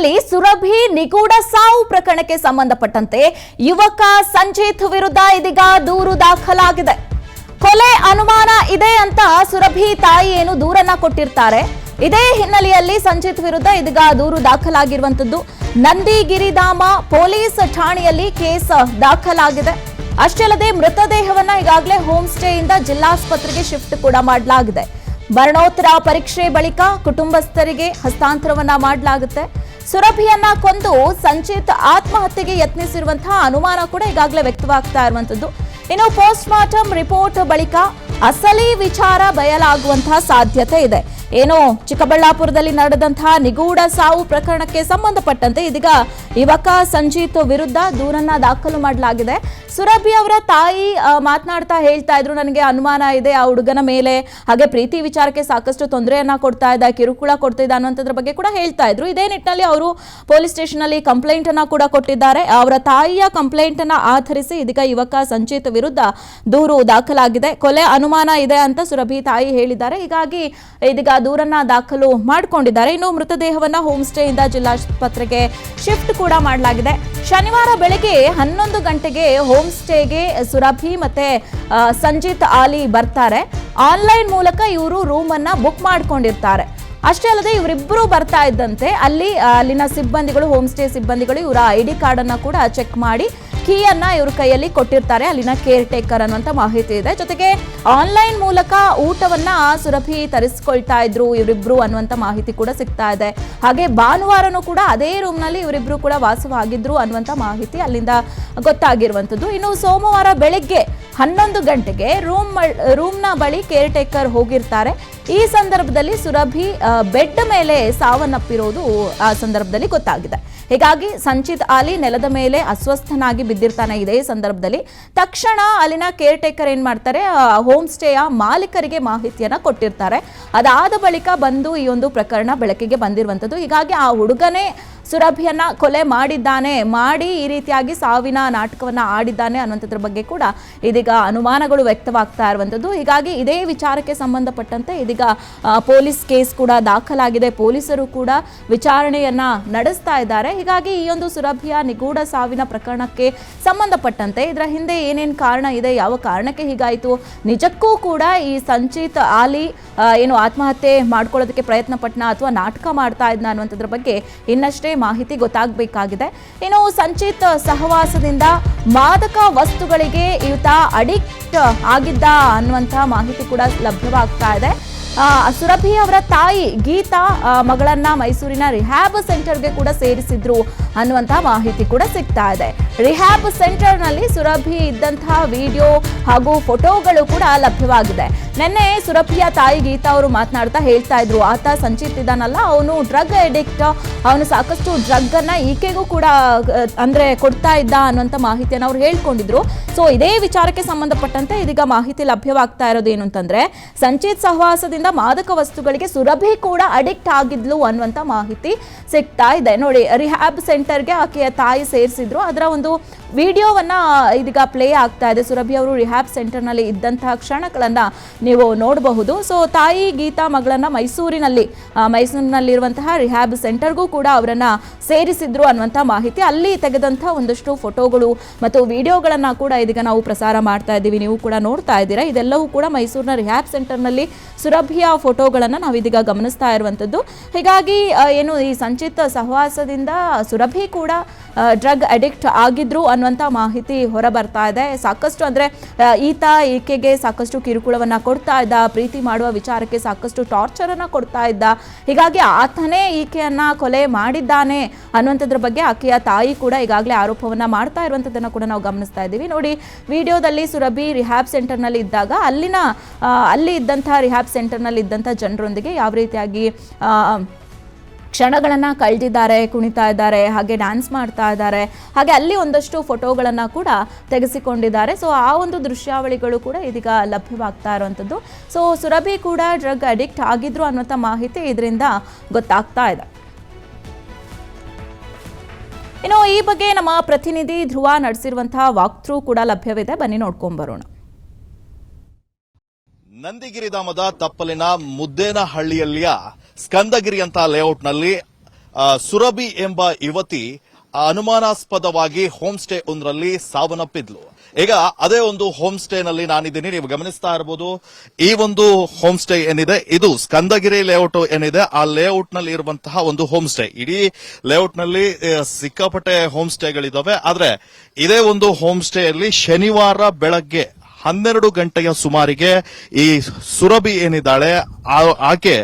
ಹಿನ್ನೆಲೆಯಲ್ಲಿ ಸುರಭಿ ನಿಗೂಢ ಸಾವು ಪ್ರಕರಣಕ್ಕೆ ಸಂಬಂಧಪಟ್ಟಂತೆ ಯುವಕ ಸಂಜಿತ್ ವಿರುದ್ಧ ಇದೀಗ ದೂರು ದಾಖಲಾಗಿದೆ. ಕೊಲೆ ಅನುಮಾನ ಇದೆ ಅಂತ ಸುರಭಿ ತಾಯಿ ಏನು ದೂರನ್ನ ಕೊಟ್ಟಿರ್ತಾರೆ. ಇದೇ ಹಿನ್ನೆಲೆಯಲ್ಲಿ ಸಂಜಿತ್ ವಿರುದ್ಧ ಇದೀಗ ದೂರು ದಾಖಲಾಗಿರುವಂತದ್ದು. ನಂದಿಗಿರಿಧಾಮ ಪೊಲೀಸ್ ಠಾಣೆಯಲ್ಲಿ ಕೇಸ್ ದಾಖಲಾಗಿದೆ. ಅಷ್ಟೇ ಅಲ್ಲದೆ ಮೃತದೇಹವನ್ನ ಈಗಾಗಲೇ ಹೋಮ್ ಸ್ಟೇಯಿಂದ ಜಿಲ್ಲಾಸ್ಪತ್ರೆಗೆ ಶಿಫ್ಟ್ ಕೂಡ ಮಾಡಲಾಗಿದೆ. ಮರಣೋತ್ತರ ಪರೀಕ್ಷೆ ಬಳಿಕ ಕುಟುಂಬಸ್ಥರಿಗೆ ಹಸ್ತಾಂತರವನ್ನ ಮಾಡಲಾಗುತ್ತೆ. ಸುರಭಿಯನ್ನ ಕೊಂದು ಸಂಚಿತ್ ಆತ್ಮಹತ್ಯೆಗೆ ಯತ್ನಿಸಿರುವಂತಹ ಅನುಮಾನ ಕೂಡ ಈಗಾಗಲೇ ವ್ಯಕ್ತವಾಗ್ತಾ ಇರುವಂತದ್ದು. ಇನ್ನು ಪೋಸ್ಟ್ ಮಾರ್ಟಮ್ ರಿಪೋರ್ಟ್ ಬಳಿಕ ಅಸಲಿ ವಿಚಾರ ಬಯಲಾಗುವಂತಹ ಸಾಧ್ಯತೆ ಇದೆ. ಏನು ಚಿಕ್ಕಬಳ್ಳಾಪುರದಲ್ಲಿ ನಡೆದಂತಹ ನಿಗೂಢ ಸಾವು ಪ್ರಕರಣಕ್ಕೆ ಸಂಬಂಧಪಟ್ಟಂತೆ ಇದೀಗ ಯುವಕ ಸಂಜಿತ್ ವಿರುದ್ಧ ದೂರನ್ನ ದಾಖಲು ಮಾಡಲಾಗಿದೆ. ಸುರಭಿ ಅವರ ತಾಯಿ ಮಾತನಾಡ್ತಾ ಹೇಳ್ತಾ ಇದ್ರು, ನನಗೆ ಅನುಮಾನ ಇದೆ ಆ ಹುಡುಗನ ಮೇಲೆ, ಹಾಗೆ ಪ್ರೀತಿ ವಿಚಾರಕ್ಕೆ ಸಾಕಷ್ಟು ತೊಂದರೆಯನ್ನ ಕೊಡ್ತಾ ಇದ್ದ, ಕಿರುಕುಳ ಕೊಡ್ತಾ ಇದ್ದ ಅನ್ನೋದ್ರ ಬಗ್ಗೆ ಕೂಡ ಹೇಳ್ತಾ ಇದ್ರು. ಇದೇ ನಿಟ್ಟಿನಲ್ಲಿ ಅವರು ಪೊಲೀಸ್ ಸ್ಟೇಷನ್ ಅಲ್ಲಿ ಕಂಪ್ಲೇಂಟ್ ಅನ್ನ ಕೂಡ ಕೊಟ್ಟಿದ್ದಾರೆ. ಅವರ ತಾಯಿಯ ಕಂಪ್ಲೇಂಟ್ ಅನ್ನ ಆಧರಿಸಿ ಇದೀಗ ಯುವಕ ಸಂಜಿತ್ ವಿರುದ್ಧ ದೂರು ದಾಖಲಾಗಿದೆ. ಕೊಲೆ ಅನುಮಾನ ಇದೆ ಅಂತ ಸುರಭಿ ತಾಯಿ ಹೇಳಿದ್ದಾರೆ. ಹೀಗಾಗಿ ಇದೀಗ ದೂರನ್ನ ದಾಖಲು ಮಾಡಿಕೊಂಡಿದ್ದಾರೆ. ಇನ್ನು ಮೃತದೇಹವನ್ನ ಹೋಮ್ ಸ್ಟೇಯಿಂದ ಜಿಲ್ಲಾಸ್ಪತ್ರೆಗೆ ಶಿಫ್ಟ್ ಕೂಡ ಮಾಡಲಾಗಿದೆ. ಶನಿವಾರ ಬೆಳಗ್ಗೆ 11 ಗಂಟೆಗೆ ಹೋಮ್ ಸ್ಟೇಗೆ ಸುರಭಿ ಮತ್ತೆ ಸಂಜಿತ್ ಆಲಿ ಬರ್ತಾರೆ. ಆನ್ಲೈನ್ ಮೂಲಕ ಇವರು ರೂಮ್ ಅನ್ನ ಬುಕ್ ಮಾಡ್ಕೊಂಡಿರ್ತಾರೆ. ಅಷ್ಟೇ ಅಲ್ಲದೆ ಇವರಿಬ್ಬರು ಬರ್ತಾ ಇದ್ದಂತೆ ಅಲ್ಲಿನ ಸಿಬ್ಬಂದಿಗಳು, ಹೋಮ್ ಸ್ಟೇ ಸಿಬ್ಬಂದಿಗಳು ಇವರ ID ಕಾರ್ಡ್ ಅನ್ನ ಕೂಡ ಚೆಕ್ ಮಾಡಿ ಕೀಯನ್ನ ಇವ್ರ ಕೈಯಲ್ಲಿ ಕೊಟ್ಟಿರ್ತಾರೆ. ಅಲ್ಲಿನ ಕೇರ್ ಟೇಕರ್ ಅನ್ನುವಂತ ಮಾಹಿತಿ ಇದೆ. ಜೊತೆಗೆ ಆನ್ಲೈನ್ ಮೂಲಕ ಊಟವನ್ನ ಸುರಭಿ ತರಿಸ್ಕೊಳ್ತಾ ಇದ್ರು ಇವರಿಬ್ರು ಅನ್ನುವಂತ ಮಾಹಿತಿ ಕೂಡ ಸಿಗ್ತಾ ಇದೆ. ಹಾಗೆ ಭಾನುವಾರನೂ ಕೂಡ ಅದೇ ರೂಮ್ ನಲ್ಲಿ ಇವರಿಬ್ರು ಕೂಡ ವಾಸವಾಗಿದ್ರು ಅನ್ನುವಂತ ಮಾಹಿತಿ ಅಲ್ಲಿಂದ ಗೊತ್ತಾಗಿರುವಂತದ್ದು. ಇನ್ನು ಸೋಮವಾರ ಬೆಳಗ್ಗೆ 11 ಗಂಟೆಗೆ ರೂಮ್ನ ಬಳಿ ಕೇರ್ ಟೇಕರ್ ಹೋಗಿರ್ತಾರೆ. ಈ ಸಂದರ್ಭದಲ್ಲಿ ಸುರಭಿ ಬೆಡ್ ಮೇಲೆ ಸಾವನ್ನಪ್ಪಿರೋದು ಆ ಸಂದರ್ಭದಲ್ಲಿ ಗೊತ್ತಾಗಿದೆ. ಹೀಗಾಗಿ ಸಂಚಿತ್ ಆಲಿ ನೆಲದ ಮೇಲೆ ಅಸ್ವಸ್ಥನಾಗಿ ಬಿದ್ದಿರ್ತಾನೆ. ಇದೇ ಸಂದರ್ಭದಲ್ಲಿ ತಕ್ಷಣ ಅಲ್ಲಿನ ಕೇರ್ ಟೇಕರ್ ಏನ್ ಮಾಡ್ತಾರೆ, ಹೋಮ್ ಸ್ಟೇಯ ಮಾಲೀಕರಿಗೆ ಮಾಹಿತಿಯನ್ನ ಕೊಟ್ಟಿರ್ತಾರೆ. ಅದಾದ ಬಳಿಕ ಬಂದು ಈ ಒಂದು ಪ್ರಕರಣ ಬೆಳಕಿಗೆ ಬಂದಿರುವಂತದ್ದು. ಹೀಗಾಗಿ ಆ ಹುಡುಗನೇ ಸುರಭಿಯನ್ನ ಕೊಲೆ ಮಾಡಿ ಈ ರೀತಿಯಾಗಿ ಸಾವಿನ ನಾಟಕವನ್ನ ಆಡಿದ್ದಾನೆ ಅನ್ನುವಂಥದ್ರ ಬಗ್ಗೆ ಕೂಡ ಇದೀಗ ಅನುಮಾನಗಳು ವ್ಯಕ್ತವಾಗ್ತಾ ಇರುವಂತದ್ದು. ಹೀಗಾಗಿ ಇದೇ ವಿಚಾರಕ್ಕೆ ಸಂಬಂಧಪಟ್ಟಂತೆ ಇದೀಗ ಪೊಲೀಸ್ ಕೇಸ್ ಕೂಡ ದಾಖಲಾಗಿದೆ. ಪೊಲೀಸರು ಕೂಡ ವಿಚಾರಣೆಯನ್ನ ನಡೆಸ್ತಾ ಇದ್ದಾರೆ. ಹೀಗಾಗಿ ಈ ಒಂದು ಸುರಭಿಯ ನಿಗೂಢ ಸಾವಿನ ಪ್ರಕರಣಕ್ಕೆ ಸಂಬಂಧಪಟ್ಟಂತೆ ಇದರ ಹಿಂದೆ ಏನೇನು ಕಾರಣ ಇದೆ, ಯಾವ ಕಾರಣಕ್ಕೆ ಹೀಗಾಯಿತು, ನಿಜಕ್ಕೂ ಕೂಡ ಈ ಸಂಚಿತ್ ಆಲಿ ಏನು ಆತ್ಮಹತ್ಯೆ ಮಾಡ್ಕೊಳ್ಳೋದಕ್ಕೆ ಪ್ರಯತ್ನ ಪಟ್ನ ಅಥವಾ ನಾಟಕ ಮಾಡ್ತಾ ಇದ್ನ ಅನ್ನುವಂಥದ್ರ ಬಗ್ಗೆ ಇನ್ನಷ್ಟೇ ಮಾಹಿತಿ ಗೊತ್ತಾಗಬೇಕಾಗಿದೆ. ಇನ್ನು ಸಂಚಿತ್ ಸಹವಾಸದಿಂದ ಮಾದಕ ವಸ್ತುಗಳಿಗೆ ಈತ ಅಡಿಕ್ಟ್ ಆಗಿದ್ದ ಅನ್ನುವಂಥ ಮಾಹಿತಿ ಕೂಡ ಲಭ್ಯವಾಗ್ತಾ ಇದೆ. ಸುರಭಿ ಅವರ ತಾಯಿ ಗೀತಾ ಮಗಳನ್ನ ಮೈಸೂರಿನ ರಿಹ್ಯಾಬ್ ಸೆಂಟರ್ಗೆ ಕೂಡ ಸೇರಿಸಿದ್ರು ಅನ್ನುವಂತಹ ಮಾಹಿತಿ ಕೂಡ ಸಿಗ್ತಾ ಇದೆ. ರಿಹ್ಯಾಬ್ ಸೆಂಟರ್ ನಲ್ಲಿ ಸುರಭಿ ಇದ್ದಂತಹ ವಿಡಿಯೋ ಹಾಗೂ ಫೋಟೋಗಳು ಕೂಡ ಲಭ್ಯವಾಗಿದೆ. ನಿನ್ನೆ ಸುರಭಿಯ ತಾಯಿ ಗೀತಾ ಅವರು ಮಾತನಾಡ್ತಾ ಹೇಳ್ತಾ ಇದ್ರು, ಆತ ಸಂಚಿತ್ ಇದ್ದಾನಲ್ಲ, ಅವನು ಡ್ರಗ್ ಅಡಿಕ್ಟ್, ಅವನು ಸಾಕಷ್ಟು ಡ್ರಗ್ ಅನ್ನ ಈಕೆಗೂ ಕೂಡ ಅಂದ್ರೆ ಕೊಡ್ತಾ ಇದ್ದ ಅನ್ನುವಂತ ಮಾಹಿತಿಯನ್ನು ಅವ್ರು ಹೇಳ್ಕೊಂಡಿದ್ರು. ಸೊ ಇದೇ ವಿಚಾರಕ್ಕೆ ಸಂಬಂಧಪಟ್ಟಂತೆ ಇದೀಗ ಮಾಹಿತಿ ಲಭ್ಯವಾಗ್ತಾ ಇರೋದು ಏನು ಅಂತಂದ್ರೆ, ಸಂಚಿತ್ ಸಹವಾಸದಿಂದ ಮಾದಕ ವಸ್ತುಗಳಿಗೆ ಸುರಭಿ ಕೂಡ ಅಡಿಕ್ಟ್ ಆಗಿದ್ಲು ಅನ್ನುವಂತ ಮಾಹಿತಿ ಸಿಗ್ತಾ ಇದೆ. ನೋಡಿ, ರಿಹ್ಯಾಬ್ ಸೆಂಟರ್ಗೆ ಆಕೆಯ ತಾಯಿ ಸೇರಿಸಿದ್ರು. ಅದರ ಒಂದು ವಿಡಿಯೋವನ್ನ ಇದೀಗ ಪ್ಲೇ ಆಗ್ತಾ ಇದೆ. ಸುರಭಿ ಅವರು ರಿಹ್ಯಾಬ್ ಸೆಂಟರ್ನಲ್ಲಿ ಇದ್ದಂತಹ ಕ್ಷಣಗಳನ್ನ ನೀವು ನೋಡಬಹುದು. ಸೊ ತಾಯಿ ಗೀತಾ ಮಗಳನ್ನ ಮೈಸೂರಿನಲ್ಲಿರುವಂತಹ ರಿಹ್ಯಾಬ್ ಸೆಂಟರ್ಗೂ ಕೂಡ ಅವರನ್ನ ಸೇರಿಸಿದ್ರು ಅನ್ನುವಂಥ ಮಾಹಿತಿ, ಅಲ್ಲಿ ತೆಗೆದಂತಹ ಒಂದಷ್ಟು ಫೋಟೋಗಳು ಮತ್ತು ವಿಡಿಯೋಗಳನ್ನ ಕೂಡ ಇದೀಗ ನಾವು ಪ್ರಸಾರ ಮಾಡ್ತಾ ಇದ್ದೀವಿ. ನೀವು ಕೂಡ ನೋಡ್ತಾ ಇದ್ದೀರಾ. ಇದೆಲ್ಲವೂ ಕೂಡ ಮೈಸೂರಿನ ರಿಹ್ಯಾಬ್ ಸೆಂಟರ್ನಲ್ಲಿ ಸುರಭಿಯ ಫೋಟೋಗಳನ್ನ ನಾವು ಇದೀಗ ಗಮನಿಸ್ತಾ ಇರುವಂತದ್ದು. ಹೀಗಾಗಿ ಏನು ಈ ಸಂಚಿತ್ ಸಹವಾಸದಿಂದ ಸುರಭಿ ಕೂಡ ಡ್ರಗ್ ಅಡಿಕ್ಟ್ ಆಗಿದ್ರು ಅನ್ನುವಂಥ ಮಾಹಿತಿ ಹೊರ ಬರ್ತಾ ಇದೆ. ಸಾಕಷ್ಟು ಅಂದ್ರೆ ಈಕೆಗೆ ಸಾಕಷ್ಟು ಕಿರುಕುಳವನ್ನ ಕೊಡ್ತಾ ಇದ್ದ, ಪ್ರೀತಿ ಮಾಡುವ ವಿಚಾರಕ್ಕೆ ಸಾಕಷ್ಟು ಟಾರ್ಚರ್ ಅನ್ನ ಕೊಡ್ತಾ ಇದ್ದ. ಹೀಗಾಗಿ ಆತನೇ ಈಕೆಯನ್ನ ಕೊಲೆ ಮಾಡಿದ್ದಾನೆ ಅನ್ನುವಂಥದ್ರ ಬಗ್ಗೆ ಆಕೆಯ ತಾಯಿ ಕೂಡ ಈಗಾಗಲೇ ಆರೋಪವನ್ನ ಮಾಡ್ತಾ ಇರುವಂಥದ್ದನ್ನ ಕೂಡ ನಾವು ಗಮನಿಸ್ತಾ ಇದ್ದೀವಿ. ನೋಡಿ, ವಿಡಿಯೋದಲ್ಲಿ ಸುರಭಿ ರಿಹ್ಯಾಬ್ ಸೆಂಟರ್ನಲ್ಲಿ ಇದ್ದಾಗ ಅಲ್ಲಿ ಇದ್ದಂತಹ ರಿಹ್ಯಾಬ್ ಸೆಂಟರ್ನಲ್ಲಿ ಇದ್ದಂಥ ಜನರೊಂದಿಗೆ ಯಾವ ರೀತಿಯಾಗಿ ಕ್ಷಣಗಳನ್ನು ಕಳೆದಿದ್ದಾರೆ, ಕುಣಿತಾ ಇದ್ದಾರೆ, ಹಾಗೆ ಡ್ಯಾನ್ಸ್ ಮಾಡ್ತಾ ಇದ್ದಾರೆ, ಹಾಗೆ ಅಲ್ಲಿ ಒಂದಷ್ಟು ಫೋಟೋಗಳನ್ನು ಕೂಡ ತೆಗೆಸಿಕೊಂಡಿದ್ದಾರೆ. ಸೊ ಆ ಒಂದು ದೃಶ್ಯಾವಳಿಗಳು ಕೂಡ ಇದೀಗ ಲಭ್ಯವಾಗ್ತಾ ಇರುವಂಥದ್ದು. ಸೊ ಸುರಭಿ ಕೂಡ ಡ್ರಗ್ ಅಡಿಕ್ಟ್ ಆಗಿದ್ರು ಅನ್ನುವಂಥ ಮಾಹಿತಿ ಇದರಿಂದ ಗೊತ್ತಾಗ್ತಾ ಇದೆ. ಇನ್ನು ಈ ಬಗ್ಗೆ ನಮ್ಮ ಪ್ರತಿನಿಧಿ ಧ್ರುವ ನಡೆಸಿರುವಂತಹ ವಾಕ್ಥ್ರೂ ಕೂಡ ಲಭ್ಯವಿದೆ, ಬನ್ನಿ ನೋಡ್ಕೊಂಡ್ಬರೋಣ. ನಂದಿಗಿರಿಧಾಮದ ತಪ್ಪಲಿನ ಮುದ್ದೇನಹಳ್ಳಿಯಲ್ಲಿಯ ಸ್ಕಂದಗಿರಿ ಅಂತ ಲೇಔಟ್ನಲ್ಲಿ ಸುರಭಿ ಎಂಬ ಯುವತಿ ಅನುಮಾನಾಸ್ಪದವಾಗಿ ಹೋಮ್ ಸ್ಟೇ ಒಂದರಲ್ಲಿ ಸಾವನ್ನಪ್ಪಿದ್ಲು. ಈಗ ಅದೇ ಒಂದು ಹೋಮ್ ಸ್ಟೇನಲ್ಲಿ ನಾನಿದ್ದೀನಿ, ನೀವು ಗಮನಿಸ್ತಾ ಇರಬಹುದು. ಈ ಒಂದು ಹೋಮ್ ಸ್ಟೇ ಏನಿದೆ ಇದು ಸ್ಕಂದಗಿರಿ ಲೇಔಟ್ ಏನಿದೆ, ಆ ಲೇಔಟ್ ನಲ್ಲಿ ಇರುವಂತಹ ಒಂದು ಹೋಮ್ ಸ್ಟೇ. ಇಡೀ ಲೇಔಟ್ ನಲ್ಲಿ ಸಿಕ್ಕಾಪಟ್ಟೆ ಹೋಮ್ ಸ್ಟೇಗಳಿದಾವೆ. ಆದ್ರೆ ಇದೇ ಒಂದು ಹೋಮ್ ಸ್ಟೇಯಲ್ಲಿ ಶನಿವಾರ ಬೆಳಗ್ಗೆ 12 ಗಂಟೆಯ ಸುಮಾರಿಗೆ ಈ ಸುರಭಿ ಏನಿದ್ದಾಳೆ ಆಕೆ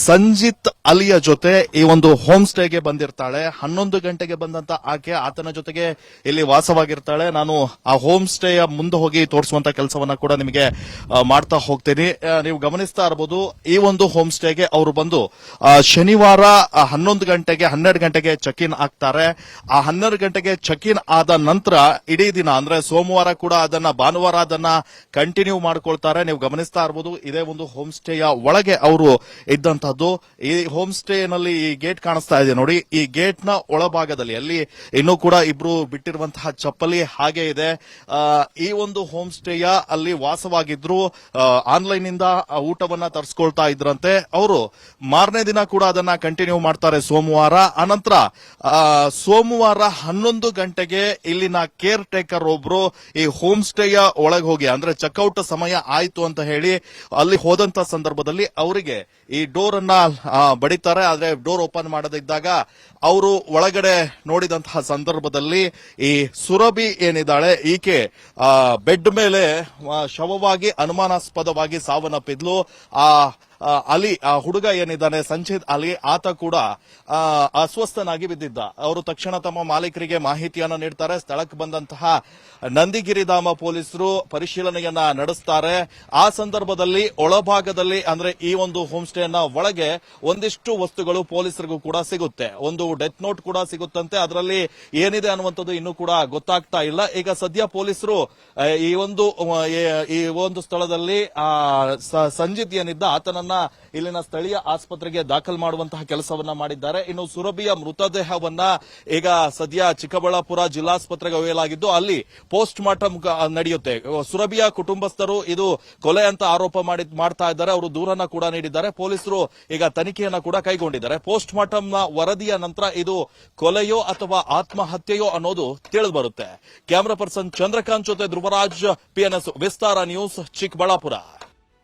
ಸಂಜಿತ್ ಅಲಿಯ ಜೊತೆ ಈ ಒಂದು ಹೋಮ್ ಸ್ಟೇಗೆ ಬಂದಿರ್ತಾಳೆ. 11 ಗಂಟೆಗೆ ಬಂದಂತ ಆಕೆ ಆತನ ಜೊತೆಗೆ ಇಲ್ಲಿ ವಾಸವಾಗಿರ್ತಾಳೆ. ನಾನು ಆ ಹೋಮ್ ಸ್ಟೇಯ ಮುಂದೆ ಹೋಗಿ ತೋರಿಸುವಂತ ಕೆಲಸವನ್ನ ಕೂಡ ನಿಮಗೆ ಮಾಡ್ತಾ ಹೋಗ್ತೀನಿ. ನೀವು ಗಮನಿಸ್ತಾ ಇರಬಹುದು, ಈ ಒಂದು ಹೋಮ್ ಸ್ಟೇಗೆ ಅವರು ಬಂದು ಶನಿವಾರ 11 ಗಂಟೆಗೆ 12 ಗಂಟೆಗೆ ಚೆಕ್ ಇನ್ ಆಗ್ತಾರೆ. ಆ 12 ಗಂಟೆಗೆ ಚೆಕ್ ಇನ್ ಆದ ನಂತರ ಇಡೀ ದಿನ ಅಂದ್ರೆ ಸೋಮವಾರ ಕೂಡ ಅದನ್ನ ಭಾನುವಾರ ಅದನ್ನ ಕಂಟಿನ್ಯೂ ಮಾಡ್ಕೊಳ್ತಾರೆ. ನೀವು ಗಮನಿಸ್ತಾ ಇರಬಹುದು, ಇದೇ ಒಂದು ಹೋಮ್ ಸ್ಟೇಯ ಒಳಗೆ ಅವರು ಇದ್ದಂತಹದ್ದು. ಈ ಹೋಮ್ ಸ್ಟೇ ನಲ್ಲಿ ಈ ಗೇಟ್ ಕಾಣಿಸ್ತಾ ಇದೆ ನೋಡಿ, ಈ ಗೇಟ್ ನ ಒಳಭಾಗದಲ್ಲಿ ಅಲ್ಲಿ ಇನ್ನೂ ಕೂಡ ಇಬ್ರು ಬಿಟ್ಟಿರುವಂತಹ ಚಪ್ಪಲಿ ಹಾಗೆ ಇದೆ. ಈ ಒಂದು ಹೋಮ್ ಸ್ಟೇಯ ಅಲ್ಲಿ ವಾಸವಾಗಿದ್ರು, ಆನ್ಲೈನ್ ಇಂದ ಊಟವನ್ನ ತರಿಸ್ಕೊಳ್ತಾ ಇದ್ರಂತೆ. ಅವರು ಮಾರನೇ ದಿನ ಕೂಡ ಅದನ್ನ ಕಂಟಿನ್ಯೂ ಮಾಡ್ತಾರೆ ಸೋಮವಾರ. ಅನಂತರ ಸೋಮವಾರ 11 ಗಂಟೆಗೆ ಇಲ್ಲಿನ ಕೇರ್ ಟೇಕರ್ ಒಬ್ರು ಈ ಹೋಮ್ ಸ್ಟೇಯ ಒಳಗೆ ಹೋಗಿ ಅಂದ್ರೆ ಚೆಕ್ಔಟ್ ಸಮಯ ಆಯ್ತು ಅಂತ ಹೇಳಿ ಅಲ್ಲಿ ಹೋದಂತ ಸಂದರ್ಭದಲ್ಲಿ ಅವರಿಗೆ ಈ ಡೋರ್ ಅನ್ನ ಬಡಿತಾರೆ. ಆದ್ರೆ ಡೋರ್ ಓಪನ್ ಮಾಡದಿದ್ದಾಗ ಅವರು ಒಳಗಡೆ ನೋಡಿದಂತಹ ಸಂದರ್ಭದಲ್ಲಿ ಈ ಸುರಭಿ ಏನಿದ್ದಾಳೆ ಈಕೆ ಬೆಡ್ ಮೇಲೆ ಶವವಾಗಿ ಅನುಮಾನಾಸ್ಪದವಾಗಿ ಸಾವನ್ನಪ್ಪಿದ್ಲು. ಅಲಿ ಆ ಹುಡುಗ ಏನಿದ್ದಾನೆ ಸಂಚಿತ್ ಅಲಿ, ಆತ ಕೂಡ ಅಸ್ವಸ್ಥನಾಗಿ ಬಿದ್ದಿದ್ದ. ಅವರು ತಕ್ಷಣ ತಮ್ಮ ಮಾಲೀಕರಿಗೆ ಮಾಹಿತಿಯನ್ನು ನೀಡ್ತಾರೆ. ಸ್ಥಳಕ್ಕೆ ಬಂದಂತಹ ನಂದಿಗಿರಿಧಾಮ ಪೊಲೀಸರು ಪರಿಶೀಲನೆಯನ್ನ ನಡೆಸ್ತಾರೆ. ಆ ಸಂದರ್ಭದಲ್ಲಿ ಒಳಭಾಗದಲ್ಲಿ ಅಂದ್ರೆ ಈ ಒಂದು ಹೋಮ್ ಸ್ಟೇನ ಒಳಗೆ ಒಂದಿಷ್ಟು ವಸ್ತುಗಳು ಪೊಲೀಸರಿಗೂ ಕೂಡ ಸಿಗುತ್ತೆ. ಒಂದು ಡೆತ್ ನೋಟ್ ಕೂಡ ಸಿಗುತ್ತಂತೆ. ಅದರಲ್ಲಿ ಏನಿದೆ ಅನ್ನುವಂಥದ್ದು ಇನ್ನೂ ಕೂಡ ಗೊತ್ತಾಗ್ತಾ ಇಲ್ಲ. ಈಗ ಸದ್ಯ ಪೊಲೀಸರು ಈ ಒಂದು ಸ್ಥಳದಲ್ಲಿ ಸಂಜಿತ್ ಏನಿದ್ದ ಆತನನ್ನ ಇಲ್ಲಿನ ಸ್ಥಳೀಯ ಆಸ್ಪತ್ರೆಗೆ ದಾಖಲು ಮಾಡುವಂತಹ ಕೆಲಸವನ್ನ ಮಾಡಿದ್ದಾರೆ. ಇನ್ನು ಸುರಭಿಯ ಮೃತದೇಹವನ್ನ ಈಗ ಸದ್ಯ ಚಿಕ್ಕಬಳ್ಳಾಪುರ ಜಿಲ್ಲಾಸ್ಪತ್ರೆಗೆ ಒಯ್ಯಲಾಗಿದ್ದು ಅಲ್ಲಿ ಪೋಸ್ಟ್ ಮಾರ್ಟಮ್ ನಡೆಯುತ್ತೆ. ಸುರಭಿಯ ಕುಟುಂಬಸ್ಥರು ಇದು ಕೊಲೆ ಅಂತ ಆರೋಪ ಮಾಡ್ತಾ ಇದ್ದಾರೆ. ಅವರು ದೂರನ್ನ ಕೂಡ ನೀಡಿದ್ದಾರೆ. ಪೊಲೀಸರು ಈಗ ತನಿಖೆಯನ್ನ ಕೂಡ ಕೈಗೊಂಡಿದ್ದಾರೆ. ಪೋಸ್ಟ್ ಮಾರ್ಟಮ್ ನ ವರದಿಯ ನಂತರ ಇದು ಕೊಲೆಯೋ ಅಥವಾ ಆತ್ಮಹತ್ಯೆಯೋ ಅನ್ನೋದು ತಿಳಿದು ಬರುತ್ತೆ. ಕ್ಯಾಮರಾ ಪರ್ಸನ್ ಚಂದ್ರಕಾಂತ್ ಜೊತೆ ಧ್ರುವರಾಜ್, PNS ವಿಸ್ತಾರ ನ್ಯೂಸ್, ಚಿಕ್ಕಬಳ್ಳಾಪುರ.